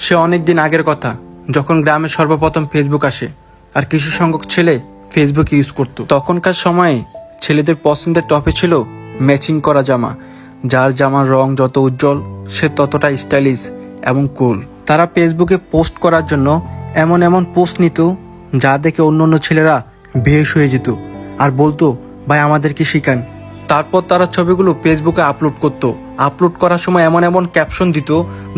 সে অনেকদিন আগের কথা, যখন গ্রামে সর্বপ্রথম ফেসবুক আসে আর কিছু সংখ্যক ছেলে ফেসবুক ইউজ করত। তখনকার সময়ে ছেলেদের পছন্দের টপে ছিল ম্যাচিং করা জামা। যার জামার রং যত উজ্জ্বল সে ততটা স্টাইলিশ এবং কুল। তারা ফেসবুকে পোস্ট করার জন্য এমন এমন পোস্ট নিত যা দেখে অন্য ছেলেরা বেহুশ হয়ে যেত আর বলতো, ভাই আমাদেরকে শিখান। তারপর তারা ছবিগুলো ফেসবুকে আপলোড করত। আপলোড করার সময় এমন এমন ক্যাপশন দিত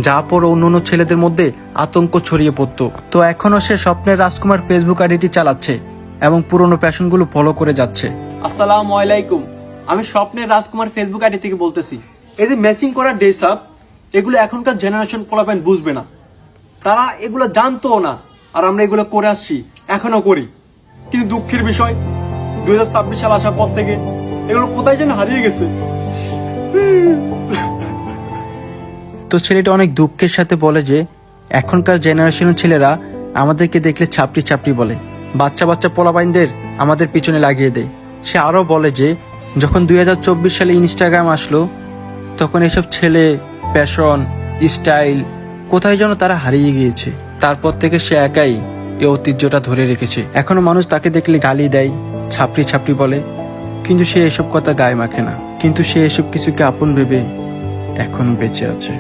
যা পরে অন্য ছেলেদের মধ্যে আতঙ্ক ছড়িয়ে পড়তো। তো এখনো সে স্বপ্নের রাজকুমার ফেসবুক আইডিটি চালাচ্ছে এবং পুরনো প্যাশনগুলো ফলো করে যাচ্ছে। আসসালামু আলাইকুম, আমি স্বপ্নের রাজকুমার ফেসবুক আইডি থেকে বলতেছি। এই যে ম্যাচিং করা ড্রেস আপ, এগুলো এখনকার জেনারেশন পোলাপাইন বুঝবে না, তারা এগুলো জানতো না, আর আমরা এগুলো করে আসছি, এখনো করি। কিন্তু দুঃখের বিষয় 2026 সাল আসার পর থেকে এগুলো কোথায় যেন হারিয়ে গেছে। তো ছেলেটা অনেক দুঃখের সাথে বলে যে এখনকার জেনারেশনের ছেলেরা আমাদেরকে দেখলে ছাপড়ি ছাপড়ি বলে, বাচ্চা বাচ্চা পোলাপাইনদের আমাদের পিছনে লাগিয়ে দেয়। সে আরও বলে যে যখন 2024 সালে ইনস্টাগ্রাম আসলো তখন এসব ছেলে, প্যাশন, স্টাইল কোথায় যেন তারা হারিয়ে গিয়েছে। তারপর থেকে সে একাই এই ঐতিহ্যটা ধরে রেখেছে। এখনো মানুষ তাকে দেখলে গালি দেয়, ছাপড়ি ছাপড়ি বলে, কিন্তু সে এসব কথা গায়ে মাখে না। কিন্তু সে এসব কিছুকে আপন ভেবে এখনো বেঁচে আছে।